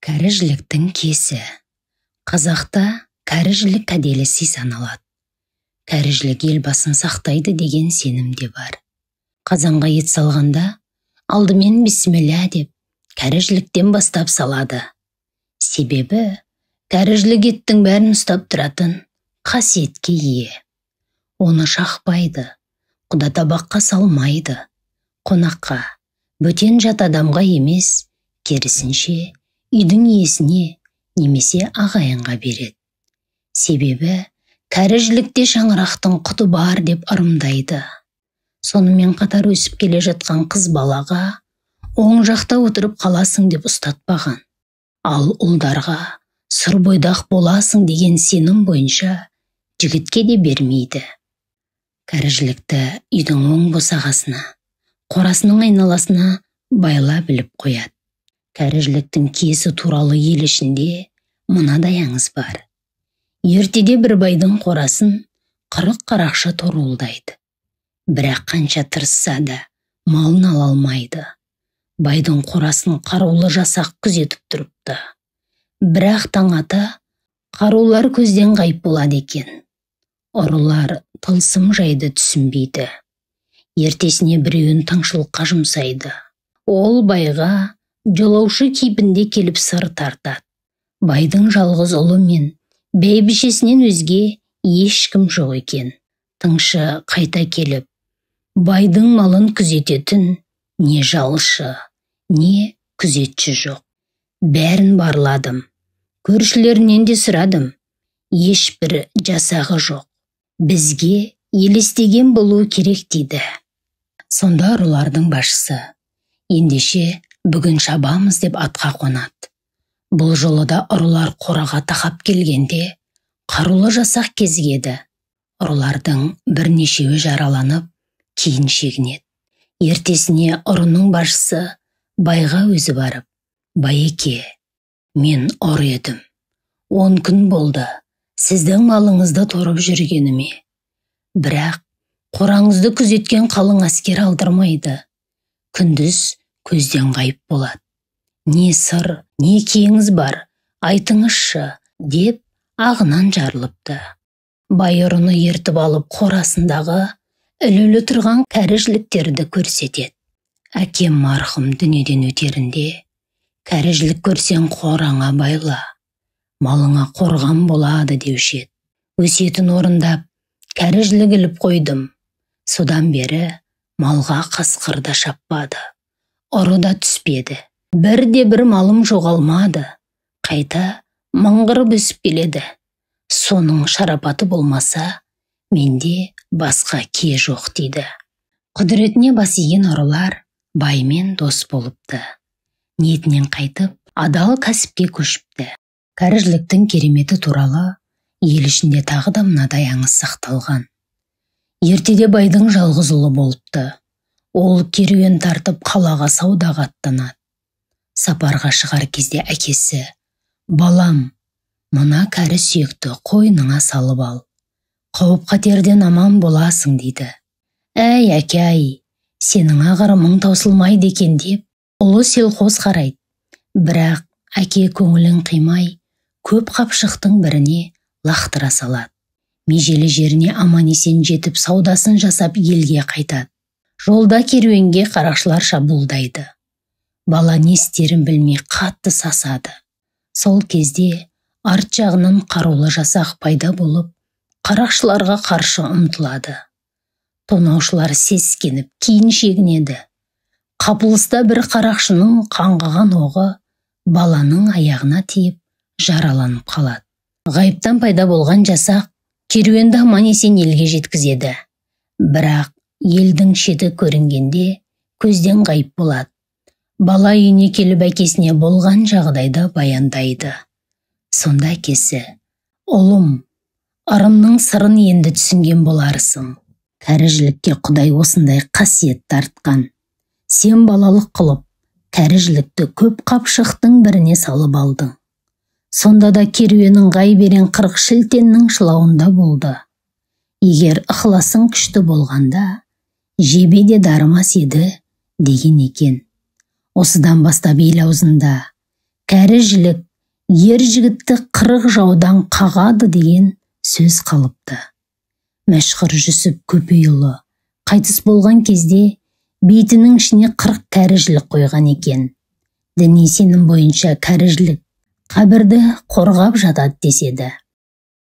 Кәріжіліктің кесі. Қазақта кәріжілік кәделесі саналады. Кәріжілік елбасын сақтайды деген сенім де бар. Қазанға ет салғанда, алдымен бисмилля деп, кәріжіліктен бастап салады. Себебі, кәріжілік еттің бәрін ұстап тұратын қасиетке ие. Оны шақпайды, құда табаққа салмайды. Қонаққа, бөтен жат адамға емес, керісінше, үйдің иесіне немесе ағайынға береді. Себебі, кәріжілікте шаңырақтың құты бар деп ырымдайды. Сонымен қатар өсіп келе жатқан қыз балаға оң жақта отырып қаласың деп ұстатпаған. Ал ұлдарға сұр бойдақ боласың деген сенім бойынша жігітке де бермейді. Кәріжілікті үйдің оң босағасына, қорасының айналасына байла біліп қояды. Кәріжіліктің киесі туралы ел ішінде мынадай аңыз бар. Ертеде бір байдың қорасын 40 қарақшы торуылдайды. Бірақ қанша тырысса да малын ала алмайды. Байдың қорасын қарулы жасақ күзетіп тұрыпты. Бірақ таң ата қарулар көзден ғайып болады екен. Ұрылар тылсым жайды түсінбейді. Ертесіне біреуін тыңшылыққа жұмсайды. Ол байға жолаушы кейпінде келіп сыр тартады. Байдың жалғыз ұлы мен бәйбішесінен өзге ешкім жоқ екен. Тыңшы қайта келіп, байдың малын күзететін не жалшы, не күзетші жоқ. Бәрін барладым, көршілерінен де сұрадым, ешбір жасағы жоқ. Бізге елестеген болу керек дейді. Сонда ұрылардың басшысы, ендеше бүгін шабамыз деп атқа қонады. Бұл жолы да ұрылар қораға тақап келгенде қарулы жасақ кезігеді. Ұрылардың бірнешеуі жараланып, кейін шегінеді. Ертесіне ұрының басшысы байға өзі барып, байеке, мен ұры едім. 10 күн болды, сіздің малыңызды торып жүргеніме. Бірақ қораңызды күзеткен қалың әскер алдырмайды. Күндіз көзден ғайып болады. Не сыр, не кеңіз бар, айтыңызшы, деп ағынан жарылыпты. Бай ұрыны ертіп алып қорасындағы ілулі тұрған кәріжіліктерді көрсетеді. Әкем марқұм дүниеден өтерінде, кәріжілік көрсең қораңа байла, малыңа қорған болады деуші еді. Өсиетін орындап, кәріжілік іліп қойдым. Содан бері малға қасқыр да шаппады. Ұры да түспеді. Бірде-бір малым жоғалмады. Қайта мыңғырып өсіп келеді. Соның шарапаты болмаса, менде басқа ке жоқ дейді. Құдіретіне бас иген ұрылар баймен дос болыпты. Ниетінен қайтып, адал кәсіпке көшіпті. Кәріжіліктің кереметі туралы ел ішінде тағы да мынадай аңыз сақталған. Ертеде байдың жалғыз ұлы болыпты. Ол керуен тартып қалаға саудаға аттанады. Сапарға шығар кезде әкесі, балам, мына кәрі сүйекті қойныңа салып ал. Қауіп қатерден аман боласың дейді. Әй әке-ай, сенің ағырымың таусылмайды екен деп, ұлы селқос қарайды. Бірақ әке көңілін қимай, көп қапшықтың біріне лақтыра салады. Межелі жеріне аман-есен жетіп саудасын жасап елге қайтады. Жолда керуенге қарақшылар шабуылдайды. Бала не істерін білмей қатты сасады. Сол кезде арт жағынан қарулы жасақ пайда болып, қарақшыларға қарсы ұмтылады. Тонаушылар сескеніп, кейін шегінеді. Қапылыста бір қарақшының қаңғыған оғы баланың аяғына тиіп, жараланып қалады. Ғайыптан пайда болған жасақ керуенді аман-есен елге жеткізеді. Бірақ елдің шеті көрінгенде көзден ғайып болады. Бала үйіне келіп әкесіне болған жағдайды баяндайды. Сонда әкесі, ұлым, ырымның сырын енді түсінген боларсың. Кәріжілікке Құдай осындай қасиет тартқан. Сен балалық қылып, кәріжілікті көп қапшықтың біріне салып алдың. Сонда да керуенің ғай берен 40 шілтеннің шылауында болды. Егер ықыласың күшті болғанда, жебе де дарымас еді деген екен. Осыдан бастап ел аузында кәрі жілік ер жігітті 40 жаудан қағады деген сөз қалыпты. Мәшһүр Жүсіп Көпейұлы қайтыс болған кезде бейтінің ішіне 40 кәрі жілік қойған екен. Діни сенім бойынша кәрі жілік қабірді қорғап жатады деседі.